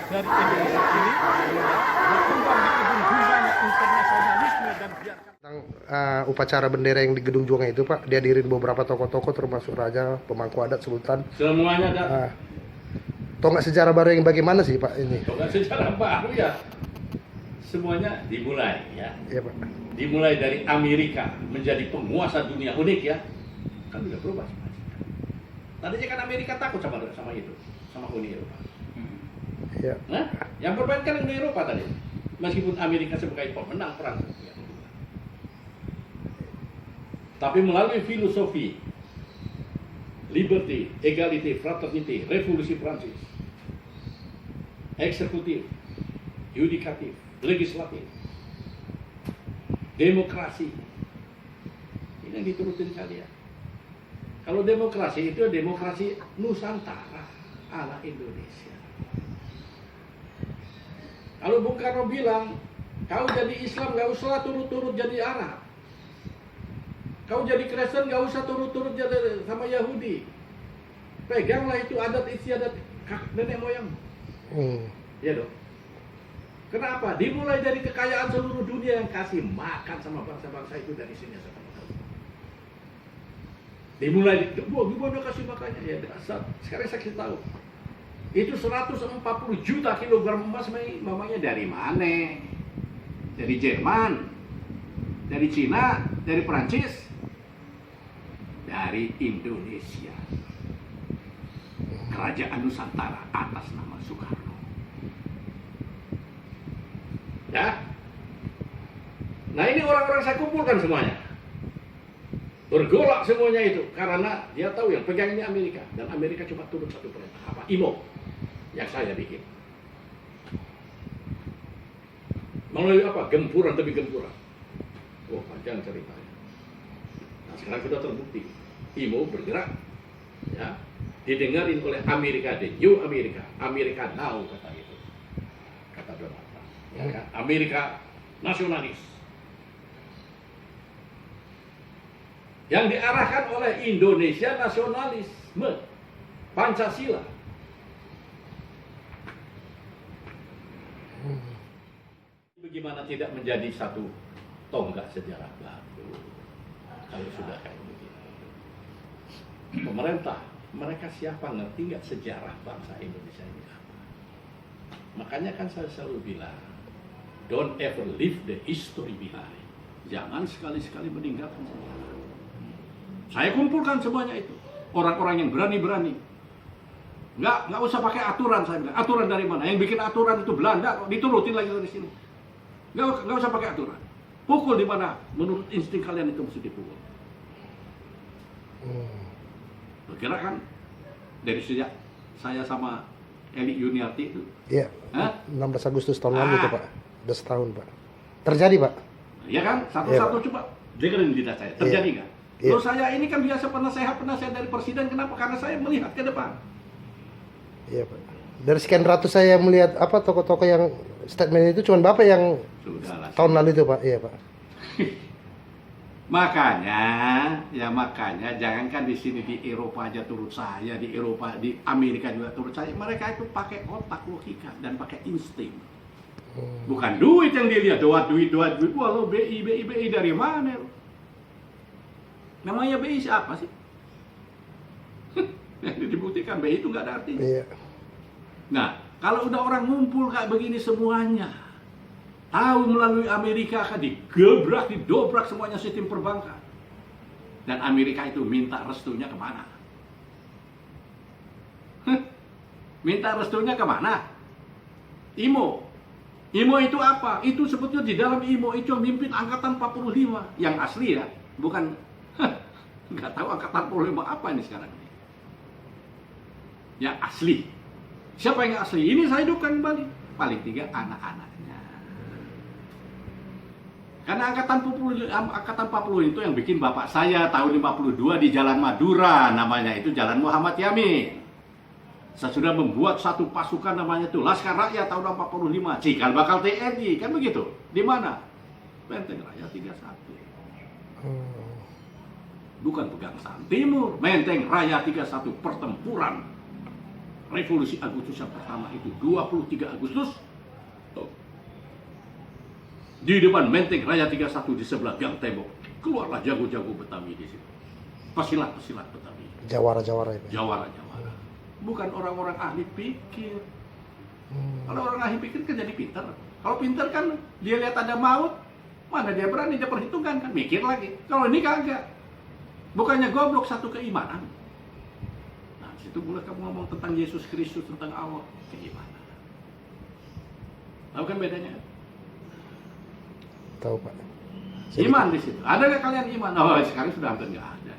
dari Indonesia ini berkembang di ujung dunia internasionalisme dan biarkan Tentang upacara bendera yang di Gedung Juang itu Pak, dihadirin beberapa tokoh-tokoh termasuk raja, pemangku adat, sultan. Semuanya ada. Tonggak sejarah baru yang bagaimana sih Pak ini? Tonggak sejarah baru ya. Semuanya dimulai ya. Iya Pak. Dimulai dari Amerika menjadi penguasa dunia unik ya. Kan udah berubah semuanya. Tadinya kan Amerika takut sama itu, sama Uni Eropa. Iya. Nah, yang bermain kan Uni Eropa tadi. Meskipun Amerika sebagai pemenang perang dunia kedua. Tapi melalui filosofi liberty, equality, fraternity, revolusi Prancis, eksekutif, yudikatif, legislatif, demokrasi, ini yang diturutin kalian. Kalau demokrasi itu demokrasi Nusantara ala Indonesia. Kalau Bung Karno bilang, kau jadi Islam gak usah turut-turut jadi Arab. Kau jadi Kristen gak usah turut-turut jadi sama Yahudi. Peganglah itu adat istiadat nenek moyang. Ya dong. Kenapa? Dimulai dari kekayaan seluruh dunia yang kasih makan sama bangsa-bangsa itu dari sini sampai ke dimulai, wah gimana kasih makannya? Ya dasar. Sekarang saya kasih tahu. Itu 140 juta kilogram emas mamanya dari mana? Dari Jerman, dari Cina, dari Perancis, dari Indonesia. Kerajaan Nusantara atas nama Soekarno. Ya. Nah ini orang-orang saya kumpulkan semuanya. Bergolak semuanya itu karena dia tahu yang pegang ini Amerika dan Amerika cuma turun satu perintah apa? IMO yang saya bikin. Melalui apa? Gempuran demi gempuran. Oh panjang ceritanya. Nah sekarang sudah terbukti IMO bergerak, ya didengarin oleh Amerika, the New America, Amerika Now kata itu, kata Donald Trump. Ya, kan? Amerika nasionalis. Yang diarahkan oleh Indonesia nasionalisme Pancasila. Bagaimana tidak menjadi satu tonggak sejarah baru kalau sudah kayak begitu. Pemerintah, mereka siapa ngerti nggak sejarah bangsa Indonesia ini apa? Makanya kan saya selalu bilang, don't ever leave the history behind. Jangan sekali-sekali meninggalkan sejarah. Saya kumpulkan semuanya itu. Orang-orang yang berani-berani. Nggak usah pakai aturan, saya bilang. Aturan dari mana? Yang bikin aturan itu Belanda, kok diturutin lagi dari sini. Nggak usah pakai aturan. Pukul di mana? Menurut insting kalian itu mesti dipukul. Bergerak kan? Dari sejak saya sama Eli Yuniarti itu. Iya. 16 Agustus tahun lalu itu Pak. Udah setahun Pak. Terjadi Pak. Iya kan? Satu-satu coba dengerin lidah saya. Terjadi nggak? Iya. Loh saya ini kan biasa penasehat dari presiden, kenapa? Karena saya melihat ke depan. Iya Pak. Dari sekian ratus saya melihat apa tokoh-tokoh yang statement itu cuma Bapak yang Sudahlah. tahun lalu itu Pak. Iya Pak. Makanya jangankan di sini di Eropa aja turut saya, di Eropa, di Amerika juga turut saya. Mereka itu pakai otak, logika dan pakai insting. Bukan duit yang dilihat, duit. Wah lo BI dari mana lo? Namanya BI siapa sih? Yang dibuktikan BI itu nggak ada artinya. Iya. Nah, kalau udah orang ngumpul kayak begini semuanya, tahu melalui Amerika akan digebrak, didobrak semuanya sistem perbankan. Dan Amerika itu minta restunya kemana? Minta restunya kemana? IMO. IMO itu apa? Itu sebetulnya di dalam IMO itu yang mimpin angkatan 45 yang asli ya, bukan nggak tahu angkatan 45 apa ini sekarang ini. Yang asli. Siapa yang asli? Ini saya hidupkan kembali. Paling tiga anak-anaknya. Karena angkatan 40 itu yang bikin bapak saya tahun 52 di Jalan Madura, namanya itu Jalan Muhammad Yamin. Saya sudah membuat satu pasukan namanya itu Laskar Rakyat tahun 45, cikal bakal TNI, kan begitu. Di mana? Menteng Raya 31. Bukan Pegangsaan Timur, Menteng Raya 31 pertempuran revolusi Agustus yang pertama itu 23 Agustus di depan Menteng Raya 31 di sebelah gang tembok keluarlah jago-jago Betawi di situ, pesilat-pesilat Betawi, Jawara-jawara itu. jawara-jawara, bukan orang-orang ahli pikir. Kalau orang ahli pikir kan jadi pintar. Kalau pintar kan dia lihat ada maut, mana dia berani, dia perhitungkan kan, mikir lagi. Kalau ini kagak, bukannya goblok, satu keimanan. Nah situ mulai kamu ngomong tentang Yesus Kristus, tentang Allah, keimanan. Tahu kan bedanya? Tahu Pak. Iman di situ. Ada nggak kalian iman? Oh sekarang sudah hampir nggak ada.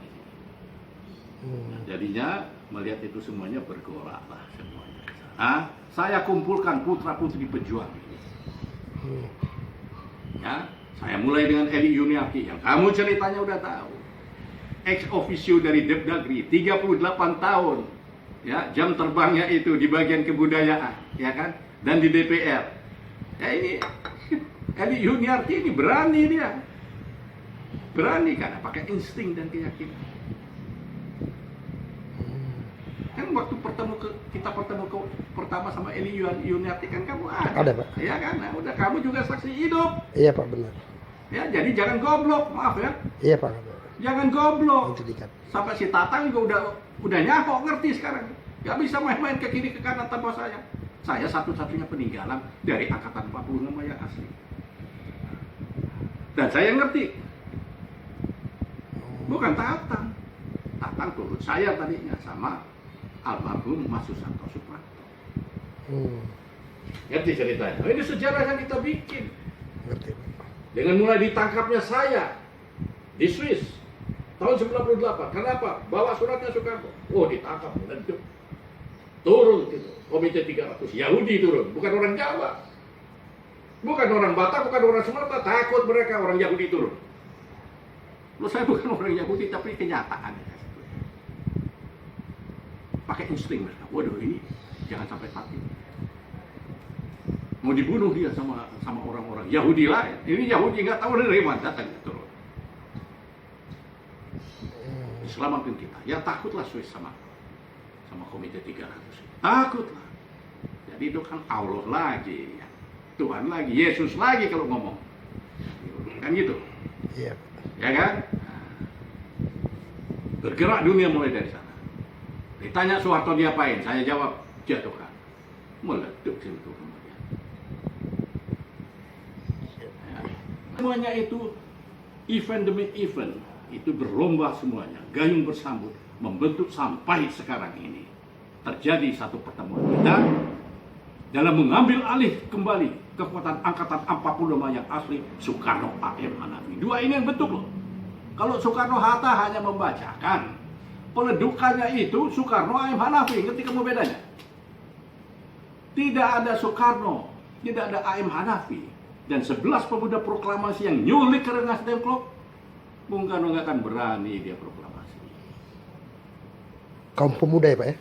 Nah, jadinya melihat itu semuanya bergolak lah semuanya. Nah, saya kumpulkan putra putri pejuang ini. Ya, saya mulai dengan Eli Yuniarti yang kamu ceritanya udah tahu. Ex officio dari Depdagri, 38 tahun. Ya, jam terbangnya itu di bagian kebudayaan, ya kan? Dan di DPR. Ya ini Eli Yuniarti ini berani dia. Berani karena pakai insting dan keyakinan. Kan waktu kita pertemu pertama sama Eli Yuniarti kan kamu ada. Ada Pak. Ya kan, nah, udah kamu juga saksi hidup. Iya Pak, benar. Ya, jadi jangan goblok, maaf ya. Iya Pak. Jangan goblok. Itu dikat. Sampai si Tatang juga udah nyahok ngerti sekarang. Gak bisa main-main ke kiri ke kanan tanpa saya. Saya satu-satunya peninggalan dari angkatan 46 yang asli. Dan saya ngerti. Bukan Tatang. Tatang turut saya tadinya sama almarhum Mas Susanto Suprapto. Ngerti ceritanya? Oh, ini sejarah yang kita bikin. Ngerti Pak. Dengan mulai ditangkapnya saya di Swiss tahun 98. Kenapa? Bawa suratnya Soekarno. Oh, ditangkap, meledup. Turun gitu. Komite 300. Yahudi turun, bukan orang Jawa. Bukan orang Batak, bukan orang Sumatera. Takut mereka orang Yahudi turun. Loh, saya bukan orang Yahudi, tapi kenyataan. Pakai insting mereka. Waduh, ini jangan sampai mati. Mau dibunuh dia sama orang-orang Yahudi lain. Ini Yahudi nggak tahu dari mana datang turun. Selamatin kita. Ya takutlah Swiss sama komite 300. Takutlah. Jadi itu kan Allah lagi, Tuhan lagi, Yesus lagi kalau ngomong. Kan gitu. Iya. Ya kan? Bergerak dunia mulai dari sana. Ditanya Soeharto diapain? Saya jawab, jatuhkan. Meletup situ kemudian. Ya. Semuanya itu event demi event. Itu berlomba semuanya. Gayung bersambut. Membentuk sampai sekarang ini. Terjadi satu pertemuan kita dalam mengambil alih kembali kekuatan angkatan 45 yang asli Soekarno A.M. Hanafi. Dua ini yang bentuk loh. Kalau Soekarno-Hatta hanya membacakan, peledukannya itu Soekarno A.M. Hanafi. Ngerti kamu bedanya? Tidak ada Soekarno, tidak ada A.M. Hanafi. Dan 11 pemuda proklamasi yang nyulik ke Rengas Dengklok, Bung Karno nggak akan berani dia proklamasi. Kaum pemuda ya Pak ya?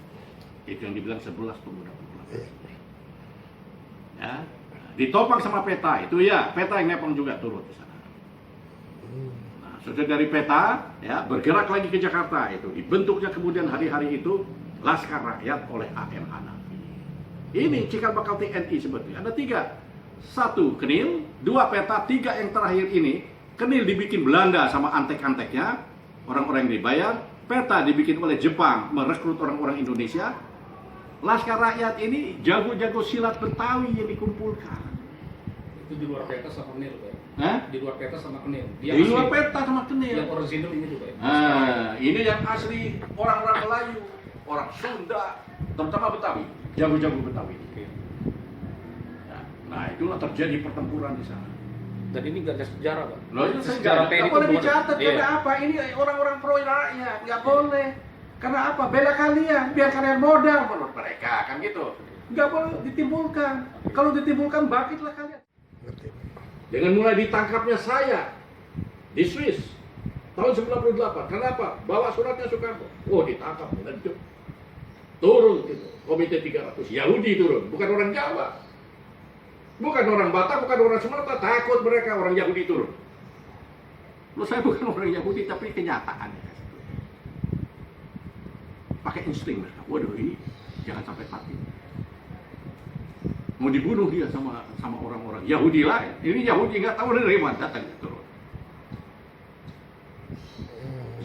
Itu yang dibilang 11 pemuda proklamasi. Ya, ditopang sama peta itu ya, peta yang nepang juga turut di sana. Nah, sudah dari peta ya bergerak lagi ke Jakarta itu dibentuknya kemudian hari-hari itu Laskar Rakyat oleh A.M. Hanafi. Ini cikal bakal TNI sebetulnya ada 3, 1 Kenil, 2 peta, 3 yang terakhir ini Kenil dibikin Belanda sama antek-anteknya, orang-orang yang dibayar. Peta dibikin oleh Jepang merekrut orang-orang Indonesia. Laskar Rakyat ini jago-jago silat Betawi yang dikumpulkan. Itu di luar peta sama Kenil, Pak. Hah? Di luar peta sama Kenil. Di luar peta sama Kenil. Yang original ini tuh, Pak. Nah, ini yang asli orang-orang Melayu, orang Sunda, terutama Betawi, jago-jago Betawi. Nah, itulah terjadi pertempuran di sana. Dan ini nggak ada sejarah, Pak. Loh, itu sejarah nggak boleh dicatat. Iya. Karena apa? Ini orang-orang pro rakyat, nggak boleh. Karena apa? Bela kalian, biar kalian modal menurut mereka, kan gitu. Nggak boleh ditimbulkan. Kalau ditimbulkan, bangkitlah kalian. Ngerti. Dengan mulai ditangkapnya saya di Swiss tahun 98. Kenapa? Bawa suratnya Soekarno. Oh, ditangkap, meledup. Turun gitu. Komite 300. Yahudi turun, bukan orang Jawa. Bukan orang Batak, bukan orang Sumatera. Takut mereka orang Yahudi turun. Loh, saya bukan orang Yahudi, tapi kenyataan. Pakai insting mereka. Waduh, ini jangan sampai mati. Mau dibunuh dia sama orang-orang Yahudi lain. Ini Yahudi nggak tahu dari mana datang turun.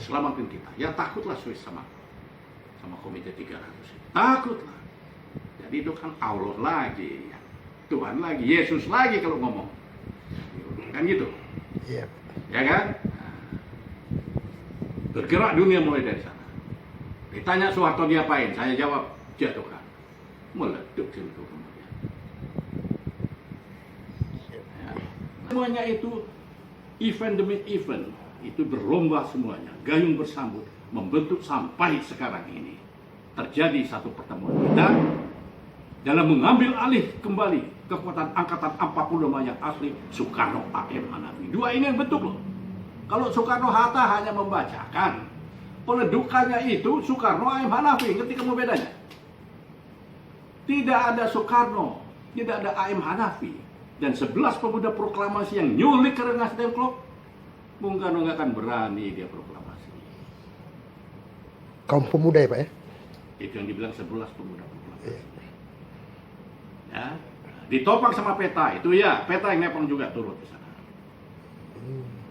Selamatkan kita. Ya takutlah Swiss sama Komite 300. Takutlah. Jadi itu kan Allah lagi, Tuhan lagi, Yesus lagi kalau ngomong. Kan gitu. Iya. Ya kan? Bergerak dunia mulai dari sana. Ditanya Soeharto diapain? Saya jawab, jatuhkan. Meletup itu kemudian. Ya. Semuanya itu event demi event. Itu berlomba semuanya. Gayung bersambut. Membentuk sampai sekarang ini. Terjadi satu pertemuan kita dalam mengambil alih kembali kekuatan angkatan 45 yang asli Soekarno A.M. Hanafi. Dua ini yang bentuk loh. Kalau Soekarno-Hatta hanya membacakan, peledukannya itu Soekarno A.M. Hanafi. Ngerti kamu bedanya? Tidak ada Soekarno, tidak ada A.M. Hanafi. Dan 11 pemuda proklamasi yang nyulik ke Rengas Dengklok, Bung Karno nggak akan berani dia proklamasi. Kaum pemuda ya Pak ya? Itu yang dibilang 11 pemuda proklamasi. Iya. Ya, ditopang sama peta itu ya, peta yang nepang juga turut ke sana.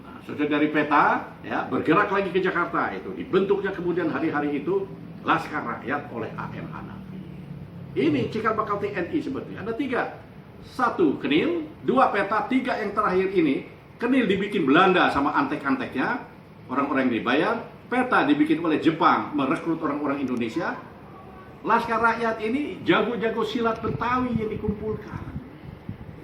Nah, sudah dari peta ya bergerak lagi ke Jakarta itu dibentuknya kemudian hari-hari itu Laskar Rakyat oleh A.M. Hanafi. Ini cikal bakal TNI sebetulnya ada 3, 1 Kenil, 2 peta, 3 yang terakhir ini Kenil dibikin Belanda sama antek-anteknya orang-orang yang dibayar, peta dibikin oleh Jepang merekrut orang-orang Indonesia. Laskar Rakyat ini jago-jago silat Betawi yang dikumpulkan.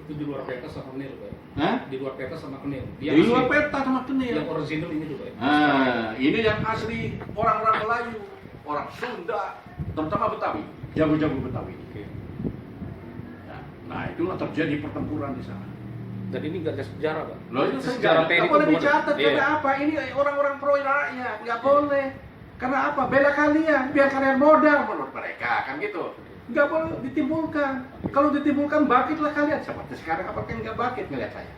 Itu di luar peta sama Kenil, Pak. Hah? Di luar peta sama Kenil. Di luar peta sama Kenil. Yang original ini juga. Nah, ini yang asli orang-orang Melayu, orang Sunda, terutama Betawi, jago-jago Betawi. Oke. Nah, itulah terjadi pertempuran di sana. Dan ini nggak ada sejarah, Pak. Loh, itu sejarah nggak boleh dicatat. Iya. Karena apa? Ini orang-orang pro rakyat, nggak boleh. Karena apa? Bela kalian, biar kalian modal menurut mereka, kan gitu. Nggak boleh ditimbulkan. Kalau ditimbulkan, bangkitlah kalian. Seperti sekarang, apa kan nggak bangkit ngeliat saya?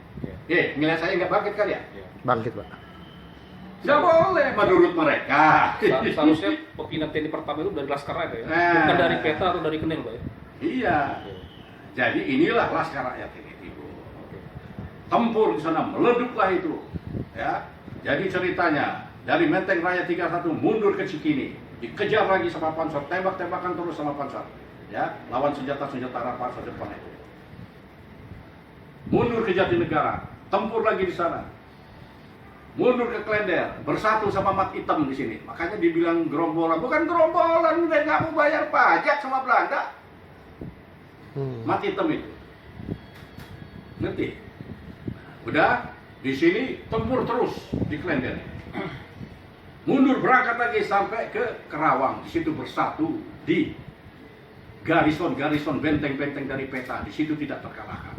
Iya. Ngeliat saya nggak bangkit kalian? Iya. Bangkit Pak. Nggak boleh menurut mereka. Seharusnya pimpinan TNI pertama itu dari Laskar Rakyat ya, Nah. bukan dari peta atau dari Kenil, Pak ya. Iya. Jadi inilah Laskar Rakyat ini, Ibu. Tempur di sana, meleduklah itu. Ya. Jadi ceritanya dari Menteng Raya 31 mundur ke Cikini, dikejar lagi sama Pansor, tembak-tembakan terus sama Pansor. Ya, lawan senjata-senjata rampasan depan itu. Mundur ke Jatinegara, tempur lagi di sana. Mundur ke Klender, bersatu sama Mat Hitam di sini. Makanya dibilang gerombolan, bukan gerombolan, udah nggak mau bayar pajak sama Belanda. Mat Hitam itu, ngerti? Udah di sini tempur terus di Klender. Mundur berangkat lagi sampai ke Kerawang, di situ bersatu di garison-garison benteng-benteng dari peta, di situ tidak terkalahkan.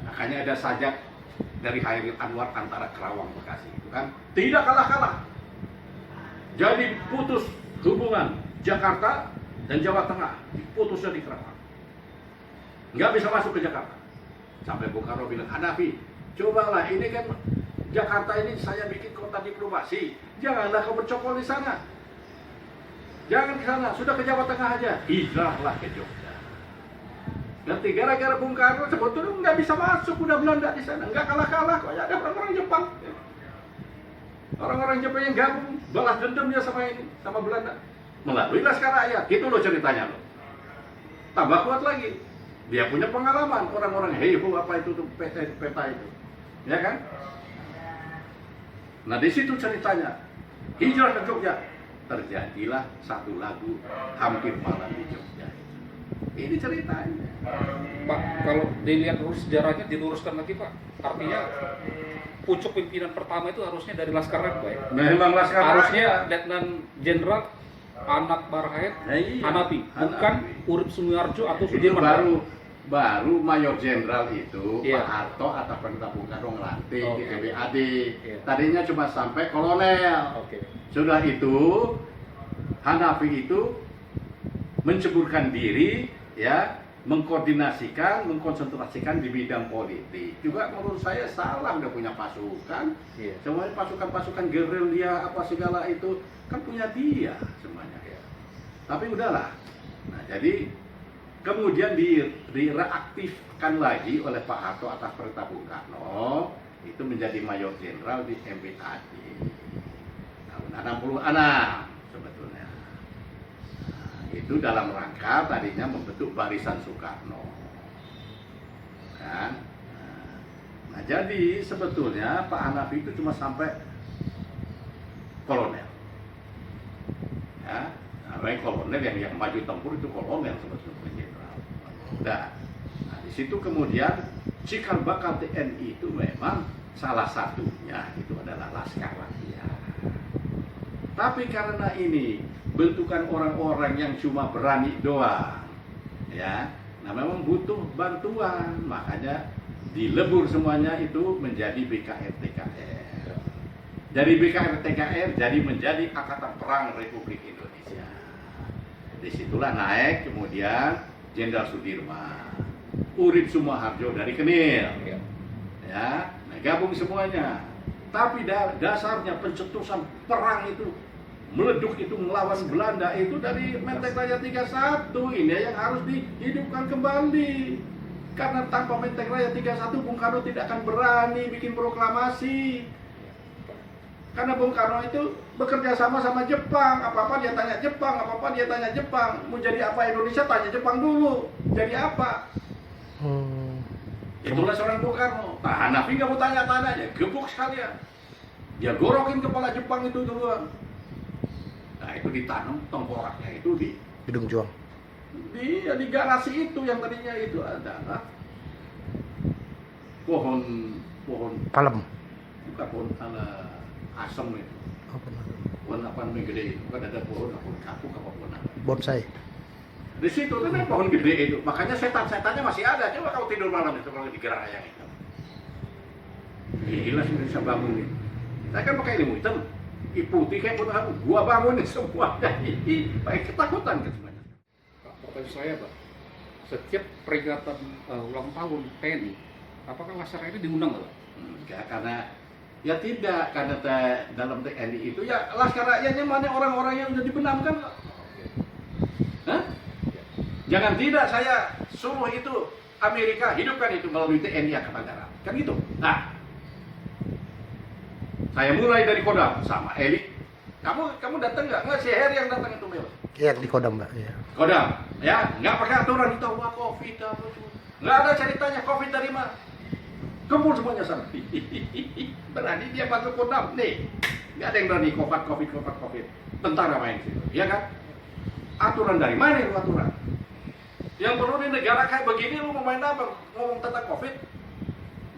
Makanya ada sajak dari Hairil Anwar antara Kerawang Bekasi itu kan tidak kalah-kalah. Jadi putus hubungan Jakarta dan Jawa Tengah, diputusnya di Kerawang. Nggak bisa masuk ke Jakarta. Sampai Bung Karno bilang, Hanafi, cobalah ini kan Jakarta ini saya bikin kota diplomasi, janganlah kau bercokol di sana. Jangan ke sana, sudah ke Jawa Tengah aja. Hijrahlah ke Jogja. Nanti gara-gara Bung Karno sebetulnya nggak bisa masuk, udah Belanda di sana, nggak kalah-kalah kok. Ada orang-orang Jepang, orang-orang Jepang yang gabung, balas dendam dia sama ini, sama Belanda. Melalui Laskar Rakyat, gitu loh ceritanya loh. Tambah kuat lagi, dia punya pengalaman, orang-orang hei apa itu tuh peta itu, ya kan? Nah di situ ceritanya, hijrah ke Jogja, terjadilah satu lagu Hampir Malam di Jogja. Ini ceritanya. Pak, kalau dilihat lurus sejarahnya diluruskan lagi Pak, artinya pucuk pimpinan pertama itu harusnya dari Laskar Rakyat Pak ya? Memang Laskar Harusnya Rakyat. Letnan Jenderal Anak Barhayat Nah, iya. Hanafi, bukan Hanafi. Urip Sumiharjo atau Itu Sudirman. baru Mayor Jenderal itu Iya. Pak Harto atau perintah Bung Karno ngelantik di Oke. MBAD. Iya. Tadinya cuma sampai kolonel. Oke. Sudah itu Hanafi itu menceburkan diri, ya, mengkoordinasikan, mengkonsentrasikan di bidang politik. Juga menurut saya salah, nggak punya pasukan. Iya. Semuanya pasukan-pasukan gerilya apa segala itu kan punya dia semuanya. Iya. Tapi udahlah. Nah, jadi kemudian direaktifkan lagi oleh Pak Harto atas perintah Bung Karno, itu menjadi mayor jenderal di MPAD tahun 66 sebetulnya. Nah, itu dalam rangka tadinya membentuk barisan Soekarno, kan? Nah, jadi sebetulnya Pak Hanafi itu cuma sampai kolonel, ya. Nah, kolonel yang maju tempur itu kolonel sebetulnya jenderal. Nah, di situ kemudian cikal bakal TNI itu memang salah satunya itu adalah Laskar Rakyat. Tapi karena ini bentukan orang-orang yang cuma berani doang, ya, nah memang butuh bantuan, makanya dilebur semuanya itu menjadi BKR-TKR. Dari BKR-TKR jadi menjadi Angkatan Perang Republik Indonesia. Disitulah naik kemudian Jenderal Sudirman, Urip Sumoharjo dari Kenil, ya, nah, gabung semuanya. Tapi dasarnya pencetusan perang itu meleduk itu melawan Belanda itu dari Menteng Raya 31 ini yang harus dihidupkan kembali. Karena tanpa Menteng Raya 31 Bung Karno tidak akan berani bikin proklamasi. Karena Bung Karno itu bekerja sama Jepang, apa-apa dia tanya Jepang, apa-apa dia tanya Jepang. Mau jadi apa Indonesia, tanya Jepang dulu. Jadi apa? Itulah seorang Bung Karno. Nah, Hanafi nggak mau tanya-tanya aja, gebuk sekalian. Dia gorokin kepala Jepang itu duluan. Nah, itu ditanam tengkoraknya itu di Gedung Juang. di garasi itu yang tadinya itu adalah pohon Palem. bukan pohon ala asem itu. Pohon apa namanya gede itu, kan ada pohon kapuk apa pohon apa. Bonsai. Di situ kan ada pohon gede itu, makanya setan-setannya masih ada. Coba kalau tidur malam itu kalau digerak yang itu. Gila sih bisa bangun ini. Saya kan pakai ilmu hitam, putih kayak pun gua bangunin semuanya. Pakai ketakutan kan semuanya. Pak, pertanyaan saya Pak, setiap peringatan ulang tahun TNI, apakah Laskar ini diundang nggak Pak? Enggak, karena ya tidak, karena dalam TNI itu ya Laskar Rakyatnya mana orang-orang yang sudah dibenamkan. Hah? Jangan tidak saya suruh itu Amerika hidupkan itu melalui TNI Angkatan Darat, kan gitu. Nah, saya mulai dari Kodam sama elit. Kamu datang nggak? Si Heri yang datang itu Mel. Iya, di Kodam, Mbak. Iya. Kodam, ya nggak pakai aturan itu wah COVID apa itu. Nggak ada ceritanya COVID dari mana. Kumpul semuanya sana. Berani dia masuk Kodam nih. Nggak ada yang berani COVID. Tentara main situ, ya kan? Aturan dari mana itu aturan? Yang perlu di negara kayak begini lu mau main apa? Ngomong tentang COVID?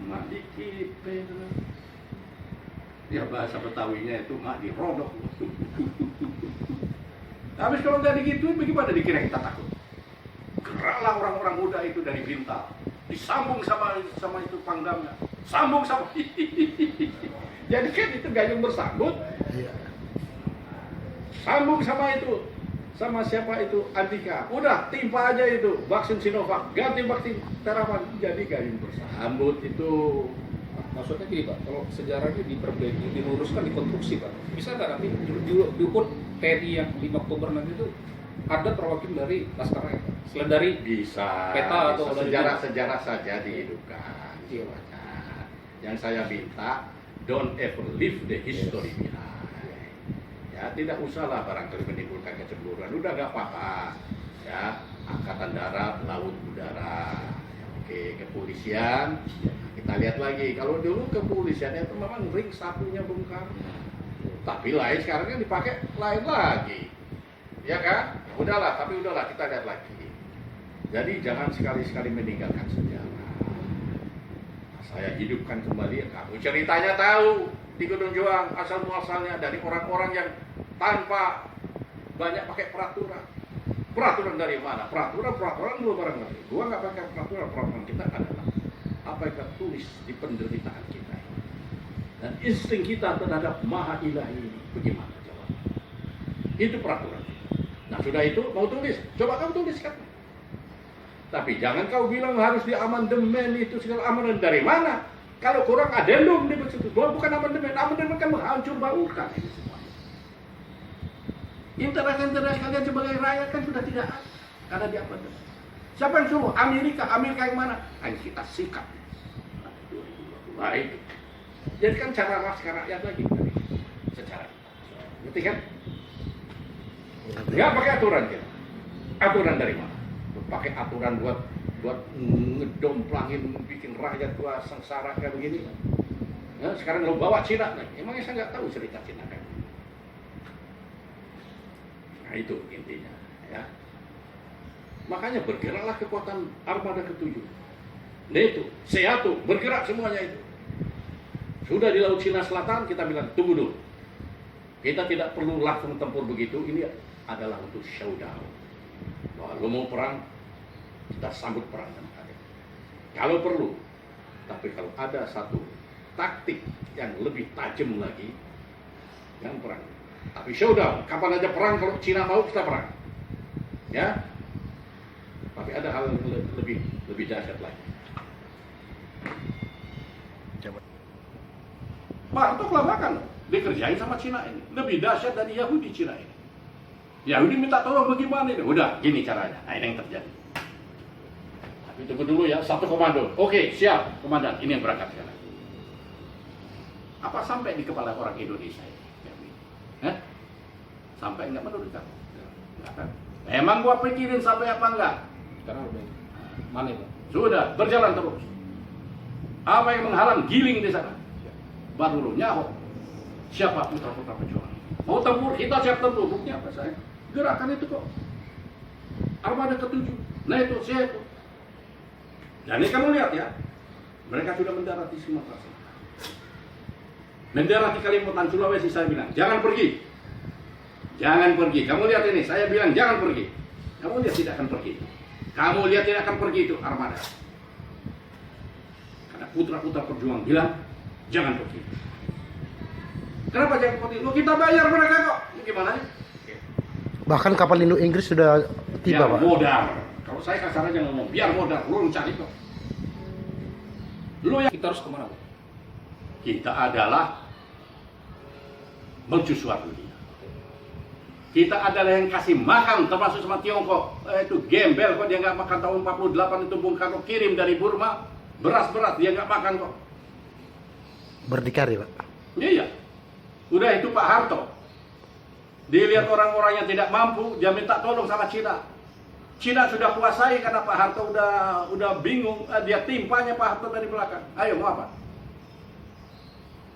Mak dikipe. Ya bahasa Betawinya itu mak dirodok. Habis kalau nggak digituin bagaimana dikira kita takut? Geraklah orang-orang muda itu dari Bintal, disambung sama itu Pangdamnya, sambung sama jadi kan itu gayung bersambut, Iya. sambung sama itu, sama siapa itu Andika, udah timpa aja itu vaksin Sinovac, ganti vaksin Terapan, jadi gayung bersambut itu. Maksudnya gini Pak, kalau sejarahnya diperbaiki, diluruskan, dikonstruksi Pak, bisa nggak nanti diukur TNI yang 5 Oktober nanti itu ada perwakilan dari Laskar Rakyat, selain dari Bisa peta atau dari sejarah saja dihidupkan. Iya. Yang saya minta, don't ever leave the history behind. Ya, tidak usahlah barangkali menimbulkan kecemburuan. Udah nggak apa-apa. Ya, Angkatan Darat, Laut, Udara. Oke, kepolisian. Kita lihat lagi. Kalau dulu kepolisian itu memang ring satunya Bung Karno. Tapi lain sekarang kan dipakai lain lagi. Ya kan? Udahlah, tapi udahlah kita lihat lagi. Jadi jangan sekali-sekali meninggalkan sejarah. Saya hidupkan kembali, kamu ceritanya tahu di Gedung Juang asal muasalnya dari orang-orang yang tanpa banyak pakai peraturan. Peraturan dari mana? Peraturan dulu barangkali. Gua nggak pakai peraturan kita adalah apa yang tertulis di penderitaan kita ini. Dan insting kita terhadap Maha Ilahi ini bagaimana coba? Itu peraturan. Nah sudah itu mau tulis, coba kamu tuliskan. Tapi jangan kau bilang harus di amandemen itu segala amandemen dari mana? Kalau kurang adendum di situ, bukan amandemen kan menghancur baukan ini semua. Interest kalian sebagai rakyat kan sudah tidak ada. Karena dia apa? Siapa yang suruh? Amerika yang mana? Ayo kita sikat. Baik. Jadi kan cara rakyat lagi secara. Ngerti kan? Nggak pakai aturan kita. Aturan dari mana? Pakai aturan buat ngedomplangin, bikin rakyat tua sengsara kayak begini. Nah, sekarang lo bawa Cina, nah, emangnya saya nggak tahu cerita Cina kan? Nah itu intinya, ya. Makanya bergeraklah kekuatan armada ke-7. NATO, SEATO, bergerak semuanya itu. Sudah di Laut Cina Selatan, kita bilang tunggu dulu. Kita tidak perlu langsung tempur begitu. Ini adalah untuk showdown. Bahwa lo mau perang, kita sambut perang sama kalian. Kalau perlu, tapi kalau ada satu taktik yang lebih tajam lagi, jangan perang. Tapi showdown, kapan aja perang, kalau Cina mau kita perang. Ya, tapi ada hal yang lebih dahsyat lagi. Pak Harto kelabakan, dikerjain sama Cina ini. Lebih dahsyat dari Yahudi Cina ini. Yahudi minta tolong bagaimana ini? Udah, gini caranya. Nah, ini yang terjadi. Tapi tunggu dulu ya, satu komando. Oke, siap, komandan. Ini yang berangkat sekarang. Apa sampai di kepala orang Indonesia ini? Hah? Sampai nggak menurut kamu? Nggak kan? Emang gua pikirin sampai apa enggak? Sekarang udah mana itu? Sudah, berjalan terus. Apa yang menghalang giling di sana? Baru lu nyaho. Siapa putra-putra pejuang? Mau tempur, kita siap tempur. Buktinya apa saya? Gerakan itu kok. Armada ke-7. Nah itu, saya itu. Dan ini kamu lihat ya. Mereka sudah mendarat di Sumatera Selatan. Mendarat di Kalimantan, Sulawesi, saya bilang, jangan pergi. Jangan pergi. Kamu lihat ini, saya bilang jangan pergi. Kamu lihat tidak akan pergi. Kamu lihat tidak akan pergi itu armada. Karena putra-putra perjuang bilang, jangan pergi. Kenapa jangan pergi? Loh, kita bayar mereka kok. Gimana nih? Bahkan kapal induk Inggris sudah tiba, Biar Pak. modal. Kalau saya kasar aja ngomong, biar modal. Lu cari kok. Lu yang Kita harus kemana, Pak? kita adalah mercusuar dunia. Kita adalah yang kasih makan, termasuk sama Tiongkok. Itu gembel kok dia nggak makan tahun 48 itu Bung Karno kirim dari Burma. Beras-beras dia nggak makan kok. Berdikari, Pak. Iya. Udah itu Pak Harto. Dilihat orang-orang yang tidak mampu, dia minta tolong sama Cina. Cina sudah kuasai karena Pak Harto udah bingung, dia timpanya Pak Harto dari belakang. Ayo mau apa?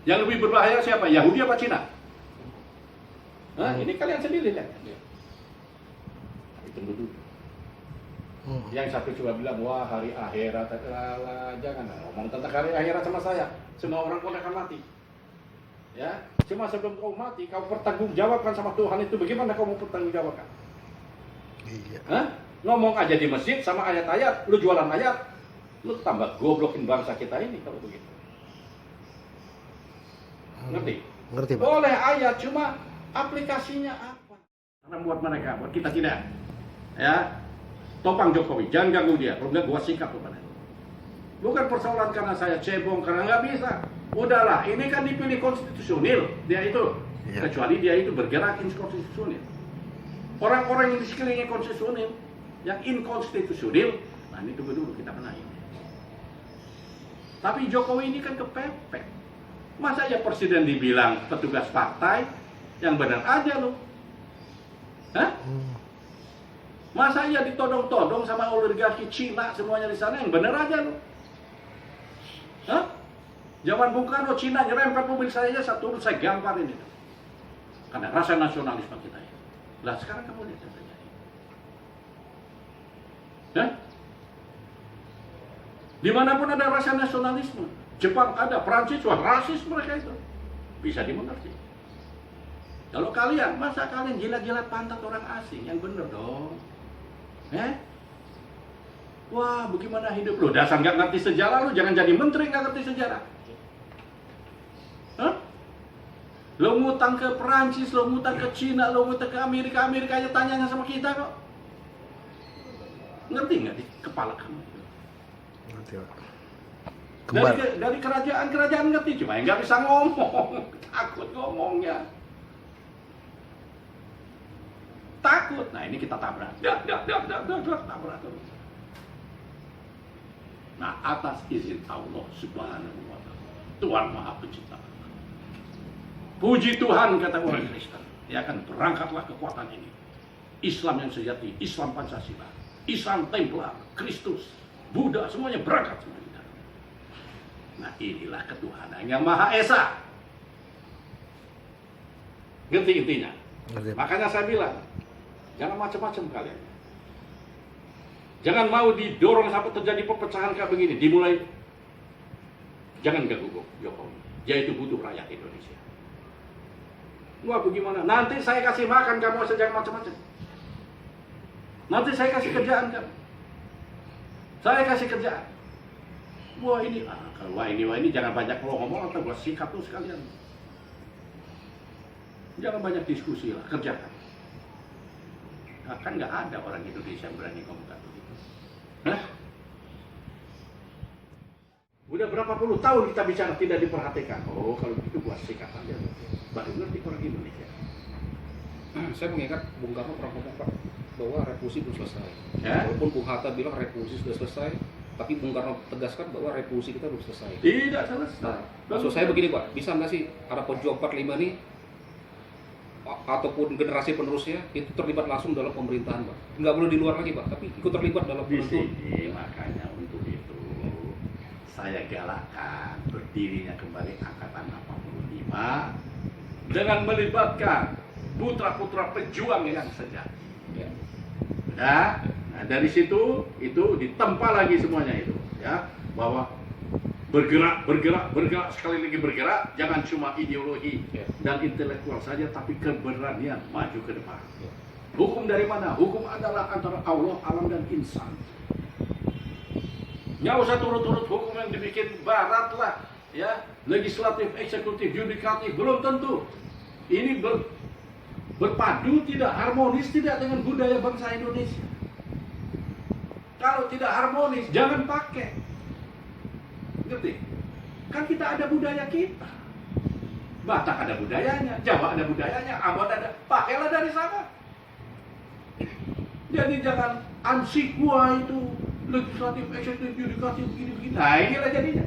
Yang lebih berbahaya siapa? Yahudi apa Cina? Nah, ini kalian sendiri lihat. Itu dulu. Yang satu coba bilang, wah hari akhirat, jangan ngomong tentang hari akhirat sama saya. Semua orang pun akan mati. Ya, cuma sebelum kau mati, kau pertanggungjawabkan sama Tuhan itu. Bagaimana kau mau pertanggungjawabkan? Iya. Hah? Ngomong aja di masjid sama ayat-ayat, lu jualan ayat, lu tambah goblokin bangsa kita ini kalau begitu. Ngerti? Ngerti, Pak. Boleh ayat, cuma aplikasinya apa? Karena buat mereka, buat kita tidak. Ya, topang Jokowi, jangan ganggu dia. Kalau enggak, gua sikap kepada. Bukan persoalan karena saya cebong, karena nggak bisa. Udahlah, ini kan dipilih konstitusional, dia itu. Ya. Kecuali dia itu bergerak inkonstitusional. Orang-orang yang di sekelilingnya konstitusional, yang inkonstitusional, nah ini tunggu dulu kita benahi. Tapi Jokowi ini kan kepepet. Masa ya presiden dibilang petugas partai, yang benar aja loh. Hah? Masa ya ditodong-todong sama oligarki Cina semuanya di sana, yang benar aja loh. Hah? Zaman Bung Karno Cina nyerempet mobil saya turun, saya gamparin itu. Karena rasa nasionalisme kita ya. Lah sekarang kamu lihat yang terjadi. Hah? Dimanapun ada rasa nasionalisme, Jepang ada, Prancis, wah rasis mereka itu. Bisa dimengerti. Kalau kalian, masa kalian jilat-jilat pantat orang asing? Yang bener dong. Wah, bagaimana hidup lu? Dasar nggak ngerti sejarah lu, jangan jadi menteri nggak ngerti sejarah. Hah? Lo ngutang ke Perancis, lo ngutang ke Cina, lo ngutang ke Amerika aja tanyanya sama kita kok. Ngerti nggak di kepala kamu? Ngerti, Pak. Kembar. Dari kerajaan ngerti, cuma nggak bisa ngomong, takut ngomongnya. takut. Nah ini kita tabrak. Tabrak terus. Nah atas izin Allah Subhanahu wa Ta'ala, Tuhan Maha Pencipta. Puji Tuhan, kata orang Kristen, ya kan, berangkatlah kekuatan ini. Islam yang sejati, Islam Pancasila, Islam Templar, Kristus, Buddha, semuanya berangkat semuanya. Nah inilah ketuhanan yang Maha Esa. Ngerti intinya? Ngerti. Makanya saya bilang, jangan macam-macam kalian. Jangan mau didorong sampai terjadi perpecahan kayak begini. Dimulai, jangan ganggu Jokowi. Dia itu butuh rakyat Indonesia. Wah bagaimana? Nanti saya kasih makan kamu jangan macam-macam. Nanti saya kasih kerjaan kamu. Saya kasih kerjaan. Wah ini jangan banyak ngomong atau buat sikat tuh sekalian. Jangan banyak diskusi lah, kerjakan. Nah, kan nggak ada orang Indonesia yang berani ngomong kayak begitu. Hah? Udah berapa puluh tahun kita bicara tidak diperhatikan. Oh kalau gitu buat sikat aja. Baru ngerti orang Indonesia. Saya mengingat Bung Karno pernah ngomong Pak bahwa revolusi belum selesai. Ya? Walaupun Bung Hatta bilang revolusi sudah selesai, tapi Bung Karno tegaskan bahwa revolusi kita belum selesai. Tidak selesai. Nah, maksud saya begini Pak, bisa nggak sih ada pejuang 45 nih ataupun generasi penerusnya itu terlibat langsung dalam pemerintahan Pak? Nggak boleh di luar lagi Pak, tapi ikut terlibat dalam Di pemerintahan. sini makanya untuk itu saya galakkan berdirinya kembali Angkatan 45 dengan melibatkan putra-putra pejuang yang sejati. Ya. Ya, nah dari situ itu ditempa lagi semuanya itu, ya, bahwa bergerak sekali lagi bergerak, jangan cuma ideologi Ya. dan intelektual saja, tapi keberanian maju ke depan. Ya. Hukum dari mana? Hukum adalah antara Allah, alam dan insan. Nggak usah turut-turut hukum yang dibikin barat lah, ya, legislatif, eksekutif, yudikatif, belum tentu. Ini berpadu tidak, harmonis tidak dengan budaya bangsa Indonesia. Kalau tidak harmonis, jangan pakai. Ngerti? Kan kita ada budaya kita. Batak ada budayanya, Jawa ada budayanya, Ambon ada. Pakailah dari sana. Jadi jangan ansik, wah itu legislatif, eksekutif, yudikatif, begini-begini. Nah inilah jadinya.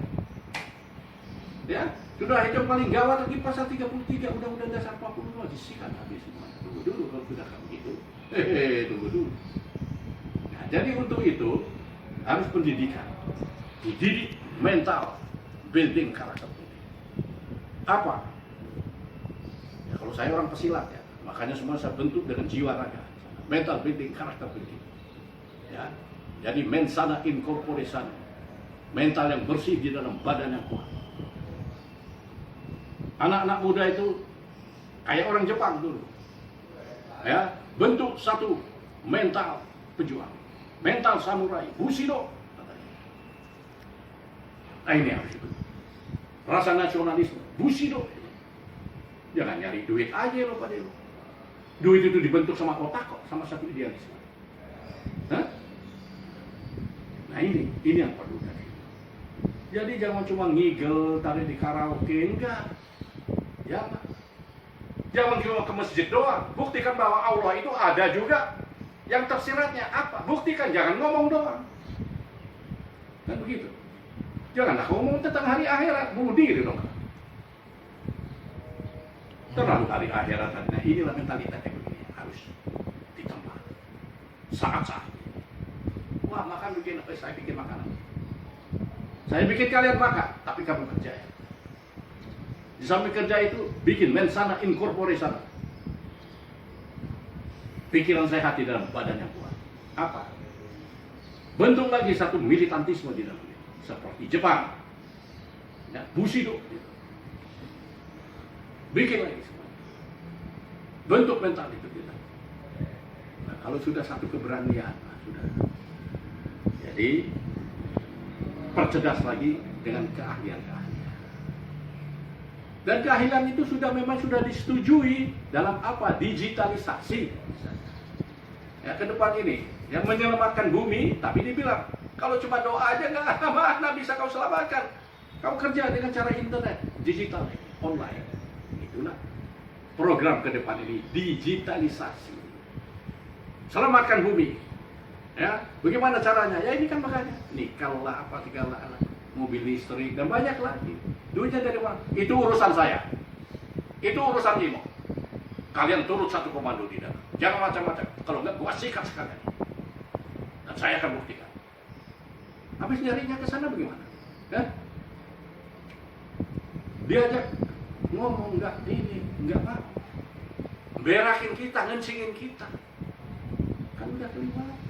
Ya, sudah hitung paling gawat lagi pasal 33 Undang-Undang Dasar 45 disikat habis semua. Tunggu dulu kalau sudah kamu gitu. Tunggu dulu. Nah, jadi untuk itu harus pendidikan. Dididik mental, building karakter. Apa? Ya, kalau saya orang pesilat ya, makanya semua saya bentuk dengan jiwa raga. Mental building, karakter building. Ya. Jadi mensana in corpore sano. Mental yang bersih di dalam badan yang kuat. Anak-anak muda itu kayak orang Jepang dulu. Ya, bentuk satu mental pejuang. Mental samurai, bushido. Nah ini harus itu. Rasa nasionalisme, bushido. Jangan nyari duit aja lo pada lo. Duit itu dibentuk sama otak kok, sama satu idealisme. Hah? Nah ini yang perlu dari. Jadi jangan cuma ngigel tadi di karaoke, enggak. Jangan cuma ke masjid doang. Buktikan bahwa Allah itu ada juga. Yang tersiratnya apa? Buktikan, jangan ngomong doang. Kan begitu. Janganlah ngomong tentang hari akhirat, bunuh diri dong. Terlalu hari akhirat. Nah inilah mentalitas yang begini harus ditambah. Saat-saat. Wah makan bikin apa? Saya bikin makanan. Saya bikin kalian makan, tapi kamu kerja ya. Di samping kerja itu bikin mensana in corpore sano. Pikiran sehat di dalam badan yang kuat. Apa? Bentuk lagi satu militantisme di dalamnya. Seperti Jepang. Ya, bushido. Bikin lagi semua. Bentuk mental itu kita. Nah, kalau sudah satu keberanian, nah, sudah. Jadi percedas lagi dengan keahlian-keahlian. Dan keahlian itu memang sudah disetujui dalam apa? Digitalisasi. Ya, ke depan ini yang menyelamatkan bumi, tapi dibilang kalau cuma doa aja nggak ada makna bisa kau selamatkan. Kau kerja dengan cara internet, digital, online. Itulah program ke depan ini, digitalisasi. selamatkan bumi. Ya, bagaimana caranya? Ya ini kan makanya nikel lah, apa segala mobil listrik dan banyak lagi. Duitnya dari mana? Itu urusan saya. Itu urusan IMO. Kalian turut satu komando di dalam. Jangan macam-macam. Kalau enggak, gua sikat sekalian. Dan saya akan buktikan. Habis nyarinya ke sana bagaimana? Ya? Diajak ngomong enggak ini, enggak mau. Berakin kita, ngencingin kita. Kan udah kelihatan.